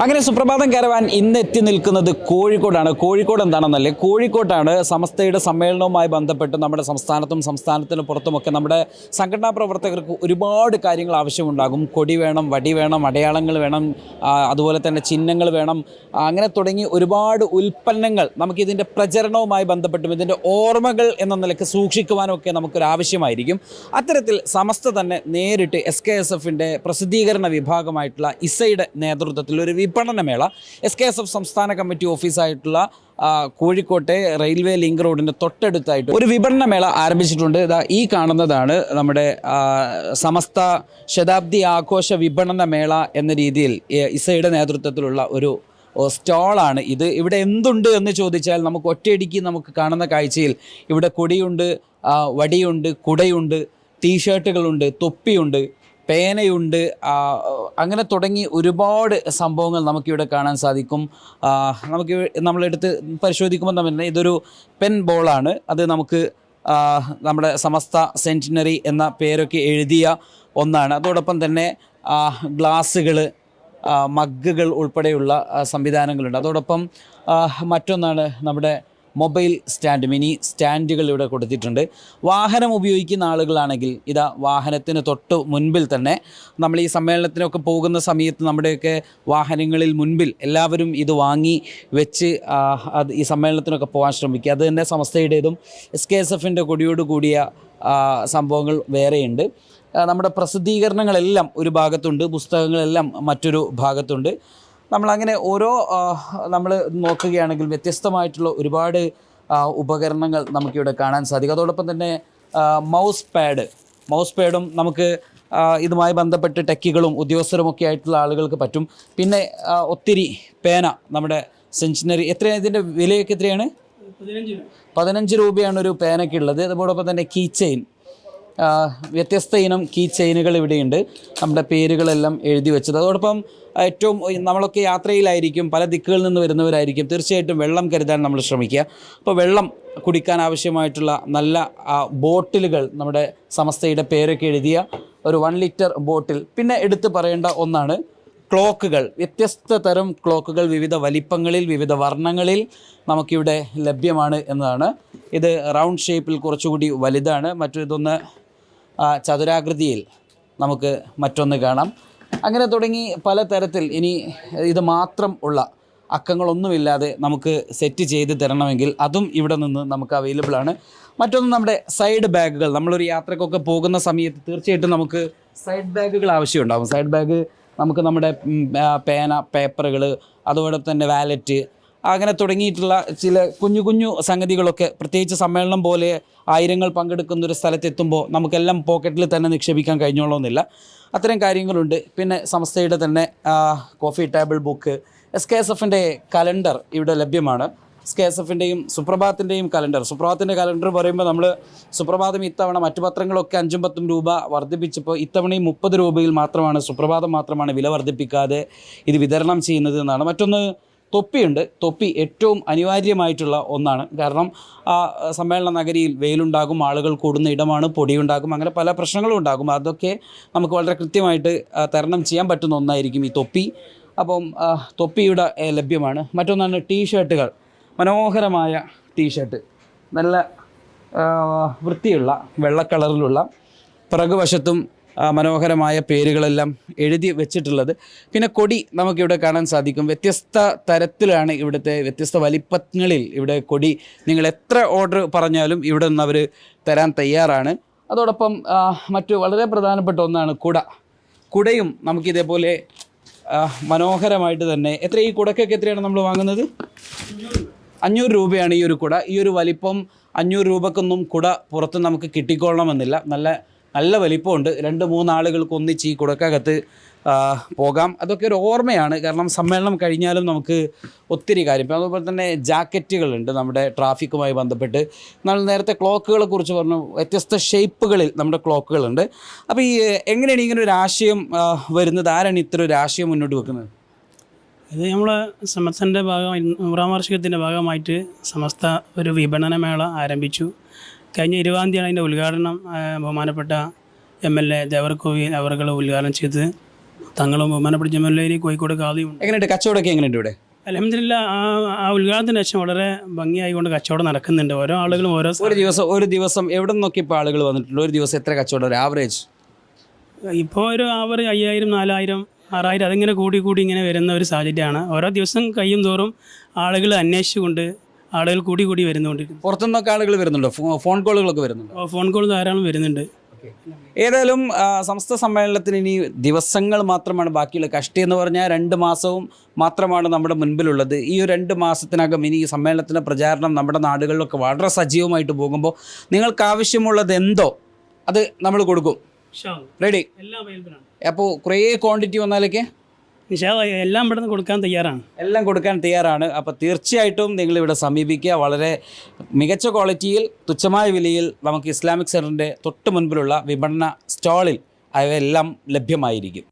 അങ്ങനെ സുപ്രഭാതം കാരവാൻ ഇന്ന് എത്തി നിൽക്കുന്നത് കോഴിക്കോടാണ്. കോഴിക്കോട് എന്താണെന്നല്ലേ, കോഴിക്കോട്ടാണ് സമസ്തയുടെ സമ്മേളനവുമായി ബന്ധപ്പെട്ട് നമ്മുടെ സംസ്ഥാനത്തിന് പുറത്തുമൊക്കെ നമ്മുടെ സംഘടനാ പ്രവർത്തകർക്ക് ഒരുപാട് കാര്യങ്ങൾ ആവശ്യമുണ്ടാകും. കൊടി വേണം, വടി വേണം, അടയാളങ്ങൾ വേണം, അതുപോലെ തന്നെ ചിഹ്നങ്ങൾ വേണം. അങ്ങനെ തുടങ്ങി ഒരുപാട് ഉൽപ്പന്നങ്ങൾ നമുക്കിതിൻ്റെ പ്രചരണവുമായി ബന്ധപ്പെട്ടും ഇതിൻ്റെ ഓർമ്മകൾ എന്ന നിലയ്ക്ക് സൂക്ഷിക്കുവാനും ഒക്കെ നമുക്കൊരാവശ്യമായിരിക്കും. അത്തരത്തിൽ സമസ്ത തന്നെ നേരിട്ട് SKSFൻ്റെ പ്രസിദ്ധീകരണ വിഭാഗമായിട്ടുള്ള ഇസയുടെ നേതൃത്വത്തിൽ ഒരു വിപണനമേള SKSF സംസ്ഥാന കമ്മിറ്റി ഓഫീസായിട്ടുള്ള കോഴിക്കോട്ടെ റെയിൽവേ ലിങ്ക് റോഡിൻ്റെ തൊട്ടടുത്തായിട്ട് ഒരു വിപണനമേള ആരംഭിച്ചിട്ടുണ്ട്. ഈ കാണുന്നതാണ് നമ്മുടെ സമസ്ത ശതാബ്ദി ആഘോഷ വിപണനമേള എന്ന രീതിയിൽ ഇസയുടെ നേതൃത്വത്തിലുള്ള ഒരു സ്റ്റാളാണ് ഇത്. ഇവിടെ എന്തുണ്ട് എന്ന് ചോദിച്ചാൽ നമുക്ക് ഒറ്റയടിക്ക് നമുക്ക് കാണുന്ന കാഴ്ചയിൽ ഇവിടെ കൊടിയുണ്ട്, വടിയുണ്ട്, കുടയുണ്ട്, ടീഷർട്ടുകളുണ്ട്, തൊപ്പിയുണ്ട്, പേനയുണ്ട്, അങ്ങനെ തുടങ്ങി ഒരുപാട് സംഭവങ്ങൾ നമുക്കിവിടെ കാണാൻ സാധിക്കും. നമ്മളെടുത്ത് പരിശോധിക്കുമ്പോൾ തന്നെ ഇതൊരു പെൻ ബോളാണ്. അത് നമുക്ക് നമ്മുടെ സമസ്ത സെൻറ്റിനറി എന്ന പേരൊക്കെ എഴുതിയ ഒന്നാണ്. അതോടൊപ്പം തന്നെ ഗ്ലാസ്സുകൾ, മഗ്ഗുകൾ ഉൾപ്പെടെയുള്ള സംവിധാനങ്ങളുണ്ട്. അതോടൊപ്പം മറ്റൊന്നാണ് നമ്മുടെ മൊബൈൽ സ്റ്റാൻഡ്, മിനി സ്റ്റാൻഡുകൾ ഇവിടെ കൊടുത്തിട്ടുണ്ട്. വാഹനം ഉപയോഗിക്കുന്ന ആളുകളാണെങ്കിൽ ഇതാ വാഹനത്തിന് തൊട്ട് മുൻപിൽ തന്നെ നമ്മൾ ഈ സമ്മേളനത്തിനൊക്കെ പോകുന്ന സമയത്ത് നമ്മുടെയൊക്കെ വാഹനങ്ങളിൽ മുൻപിൽ എല്ലാവരും ഇത് വാങ്ങി വെച്ച് ഈ സമ്മേളനത്തിനൊക്കെ പോകാൻ ശ്രമിക്കുക. അത് തന്നെ സമസ്തയുടേതും SKSFൻ്റെ കൊടിയോട് കൂടിയ സംഭവങ്ങൾ വേറെയുണ്ട്. നമ്മുടെ പ്രസിദ്ധീകരണങ്ങളെല്ലാം ഒരു ഭാഗത്തുണ്ട്, പുസ്തകങ്ങളെല്ലാം മറ്റൊരു ഭാഗത്തുണ്ട്. നമ്മളങ്ങനെ നമ്മൾ നോക്കുകയാണെങ്കിൽ വ്യത്യസ്തമായിട്ടുള്ള ഒരുപാട് ഉപകരണങ്ങൾ നമുക്കിവിടെ കാണാൻ സാധിക്കും. അതോടൊപ്പം തന്നെ മൗസ് പാഡും നമുക്ക് ഇതുമായി ബന്ധപ്പെട്ട് ടെക്കികളും ഉദ്യോഗസ്ഥരുമൊക്കെ ആയിട്ടുള്ള ആളുകൾക്ക് പറ്റും. പിന്നെ ഒത്തിരി പേന, നമ്മുടെ സെൻറ്റിനറി, എത്രയാണ് ഇതിൻ്റെ വിലയൊക്കെ എത്രയാണ്? 15 രൂപയാണ് ഒരു പേനയ്ക്ക് ഉള്ളത്. അതോടൊപ്പം തന്നെ കീ ചെയിൻ, വ്യത്യസ്ത ഇനം കീ ചെയിനുകൾ ഇവിടെയുണ്ട്, നമ്മുടെ പേരുകളെല്ലാം എഴുതി വെച്ചത്. അതോടൊപ്പം ഏറ്റവും നമ്മളൊക്കെ യാത്രയിലായിരിക്കും, പല ദിക്കുകളിൽ നിന്ന് വരുന്നവരായിരിക്കും. തീർച്ചയായിട്ടും വെള്ളം കരുതാൻ നമ്മൾ ശ്രമിക്കുക. അപ്പോൾ വെള്ളം കുടിക്കാൻ ആവശ്യമായിട്ടുള്ള നല്ല ബോട്ടിലുകൾ, നമ്മുടെ സമസ്തയുടെ പേരൊക്കെ എഴുതിയ ഒരു 1 ലിറ്റർ ബോട്ടിൽ. പിന്നെ എടുത്ത് പറയേണ്ട ഒന്നാണ് ക്ലോക്കുകൾ. വ്യത്യസ്ത തരം ക്ലോക്കുകൾ വിവിധ വലിപ്പങ്ങളിൽ, വിവിധ വർണ്ണങ്ങളിൽ നമുക്കിവിടെ ലഭ്യമാണ് എന്നതാണ്. ഇത് റൗണ്ട് ഷേപ്പിൽ കുറച്ചുകൂടി വലുതാണ്, മറ്റൊന്ന് ചതുരാകൃതിയിൽ നമുക്ക് മറ്റൊന്ന് കാണാം. അങ്ങനെ തുടങ്ങി പലതരത്തിൽ. ഇനി ഇത് മാത്രം ഉള്ള അക്കങ്ങളൊന്നുമില്ലാതെ നമുക്ക് സെറ്റ് ചെയ്ത് തരണമെങ്കിൽ അതും ഇവിടെ നിന്ന് നമുക്ക് അവൈലബിൾ ആണ്. മറ്റൊന്ന് നമ്മുടെ സൈഡ് ബാഗുകൾ. നമ്മളൊരു യാത്രക്കൊക്കെ പോകുന്ന സമയത്ത് തീർച്ചയായിട്ടും നമുക്ക് സൈഡ് ബാഗുകൾ ആവശ്യമുണ്ടാകും. സൈഡ് ബാഗ് നമുക്ക് നമ്മുടെ പേന, പേപ്പറുകൾ, അതുപോലെ തന്നെ വാലറ്റ്, അങ്ങനെ തുടങ്ങിയിട്ടുള്ള ചില കുഞ്ഞു സംഗതികളൊക്കെ, പ്രത്യേകിച്ച് സമ്മേളനം പോലെ ആയിരങ്ങൾ പങ്കെടുക്കുന്നൊരു സ്ഥലത്തെത്തുമ്പോൾ നമുക്കെല്ലാം പോക്കറ്റിൽ തന്നെ നിക്ഷേപിക്കാൻ കഴിഞ്ഞോളണമെന്നില്ല. അത്തരം കാര്യങ്ങളുണ്ട്. പിന്നെ സമസ്തയുടെ തന്നെ കോഫി ടേബിൾ ബുക്ക്, SKSFൻ്റെ കലണ്ടർ ഇവിടെ ലഭ്യമാണ്. SKSFൻ്റെയും സുപ്രഭാതത്തിൻ്റെയും കലണ്ടർ. സുപ്രഭാതത്തിൻ്റെ കലണ്ടർ പറയുമ്പോൾ നമ്മൾ സുപ്രഭാതം ഇത്തവണ മറ്റു പത്രങ്ങളൊക്കെ 5-10 രൂപ വർദ്ധിപ്പിച്ചപ്പോൾ ഇത്തവണയും 30 രൂപയിൽ മാത്രമാണ്, സുപ്രഭാതം മാത്രമാണ് വില വർദ്ധിപ്പിക്കാതെ ഇത് വിതരണം ചെയ്യുന്നത് എന്നാണ്. മറ്റൊന്ന് തൊപ്പിയുണ്ട്. തൊപ്പി ഏറ്റവും അനിവാര്യമായിട്ടുള്ള ഒന്നാണ്. കാരണം സമ്മേളന നഗരിയിൽ വെയിലുണ്ടാകും, ആളുകൾ കൂടുന്ന ഇടമാണ്, പൊടിയുണ്ടാകും, അങ്ങനെ പല പ്രശ്നങ്ങളും ഉണ്ടാകും. അതൊക്കെ നമുക്ക് വളരെ കൃത്യമായിട്ട് തരണം ചെയ്യാൻ പറ്റുന്ന ഒന്നായിരിക്കും ഈ തൊപ്പി. അപ്പം തൊപ്പിയുടെ ലഭ്യമാണ്. മറ്റൊന്നാണ് ടീഷർട്ടുകൾ. മനോഹരമായ ടീഷർട്ട്, നല്ല വൃത്തിയുള്ള വെള്ള കളറിലുള്ള, പിറകുവശത്തും മനോഹരമായ പേരുകളെല്ലാം എഴുതി വെച്ചിട്ടുള്ളത്. പിന്നെ കൊടി നമുക്കിവിടെ കാണാൻ സാധിക്കും. വ്യത്യസ്ത തരത്തിലാണ് ഇവിടുത്തെ, വ്യത്യസ്ത വലിപ്പങ്ങളിൽ ഇവിടെ കൊടി. നിങ്ങൾ എത്ര ഓർഡർ പറഞ്ഞാലും ഇവിടെ നിന്ന് അവർ തരാൻ തയ്യാറാണ്. അതോടൊപ്പം മറ്റു വളരെ പ്രധാനപ്പെട്ട ഒന്നാണ് കുടയും നമുക്കിതേപോലെ മനോഹരമായിട്ട് തന്നെ. ഈ കുടക്കൊക്കെ എത്രയാണ് നമ്മൾ വാങ്ങുന്നത്? 500 രൂപയാണ് ഈ ഒരു കുട. ഈ ഒരു വലിപ്പം 500 രൂപക്കൊന്നും കുട പുറത്ത് നമുക്ക് കിട്ടിക്കൊള്ളണമെന്നില്ല. നല്ല വലിപ്പമുണ്ട്. 2-3 ആളുകൾക്ക് ഒന്നിച്ച് ഈ കുടക്കകത്ത് പോകാം. അതൊക്കെ ഒരു ഓർമ്മയാണ്. കാരണം സമ്മേളനം കഴിഞ്ഞാലും നമുക്ക് ഒത്തിരി കാര്യം. ഇപ്പം അതുപോലെ തന്നെ ജാക്കറ്റുകളുണ്ട് നമ്മുടെ ട്രാഫിക്കുമായി ബന്ധപ്പെട്ട്. നമ്മൾ നേരത്തെ ക്ലോക്കുകളെ കുറിച്ച് പറഞ്ഞു. വ്യത്യസ്ത ഷേപ്പുകളിൽ നമ്മുടെ ക്ലോക്കുകളുണ്ട്. അപ്പോൾ എങ്ങനെയാണ് ഇങ്ങനെ ഒരു ആശയം വരുന്നത്? ആരാണ് ഇത്ര ഒരു ആശയം മുന്നോട്ട് വെക്കുന്നത്? ഇത് നമ്മൾ സമസ്തൻ്റെ ഭാഗമായി, 100-ാം വാർഷികത്തിൻ്റെ ഭാഗമായിട്ട് സമസ്ത ഒരു വിപണനമേള ആരംഭിച്ചു. കഴിഞ്ഞ 20-ാം തീയതിയാണ് അതിൻ്റെ ഉദ്ഘാടനം ബഹുമാനപ്പെട്ട MLA ദേവർകോവിൽ അവർ ഉദ്ഘാടനം ചെയ്തത്. തങ്ങളും ബഹുമാനപ്പെട്ട ജമലുല്ലൈലി കോഴിക്കോട് ഖാദിയും. എങ്ങനെയുണ്ട് കച്ചവടമൊക്കെ എങ്ങനെയുണ്ട് ഇവിടെ? അൽഹംദുലില്ലാ ആ ഉദ്ഘാടനത്തിന് ശേഷം വളരെ ഭംഗിയായിക്കൊണ്ട് കച്ചവടം നടക്കുന്നുണ്ട്. ഓരോ ആളുകളും ഓരോ ഒരു ദിവസം എവിടെ നിന്നൊക്കെ ഇപ്പോൾ ആളുകൾ വന്നിട്ടുണ്ട്? ഒരു ദിവസം എത്ര കച്ചവടം, ഒരു ആവറേജ്? ഇപ്പോൾ ഒരു ആവറേജ് 5000, 4000, 6000 അതിങ്ങനെ കൂടി ഇങ്ങനെ വരുന്ന ഒരു സാഹചര്യമാണ്. ഓരോ ദിവസം കഴിയും തോറും ആളുകൾ അന്വേഷിച്ചുകൊണ്ട് ആളുകൾ കൂടി വരുന്നുകൊണ്ടിരിക്കുന്നു. പുറത്തുനിന്നൊക്കെ ആളുകൾ വരുന്നുണ്ടോ? ഫോൺ കോളുകളൊക്കെ വരുന്നുണ്ടോ? ഫോൺ കോൾ ധാരാളം വരുന്നുണ്ട്. ഏതായാലും സമസ്ത സമ്മേളനത്തിന് ഇനി ദിവസങ്ങൾ മാത്രമാണ് ബാക്കിയുള്ളത്. കഷ്ടി എന്ന് പറഞ്ഞാൽ 2 മാസവും മാത്രമാണ് നമ്മുടെ മുൻപിലുള്ളത്. ഈ ഒരു 2 മാസത്തിനകം ഇനി ഈ സമ്മേളനത്തിൻ്റെ പ്രചാരണം നമ്മുടെ നാടുകളിലൊക്കെ വളരെ സജീവമായിട്ട് പോകുമ്പോൾ നിങ്ങൾക്ക് ആവശ്യമുള്ളത് എന്തോ അത് നമ്മൾ കൊടുക്കും. റെഡി? എല്ലാം അവൈലബിൾ ആണ്. അപ്പോൾ കുറേ ക്വാണ്ടിറ്റി വന്നാലൊക്കെ എല്ലാം ഇവിടെ നിന്ന് കൊടുക്കാൻ തയ്യാറാണ്. എല്ലാം കൊടുക്കാൻ തയ്യാറാണ്. അപ്പോൾ തീർച്ചയായിട്ടും നിങ്ങളിവിടെ സമീപിക്കുക. വളരെ മികച്ച ക്വാളിറ്റിയിൽ തുച്ഛമായ വിലയിൽ നമുക്ക് ഇസ്ലാമിക് സെൻറ്ററിൻ്റെ തൊട്ട് മുൻപിലുള്ള വിപണന സ്റ്റാളിൽ അവയെല്ലാം ലഭ്യമായിരിക്കും.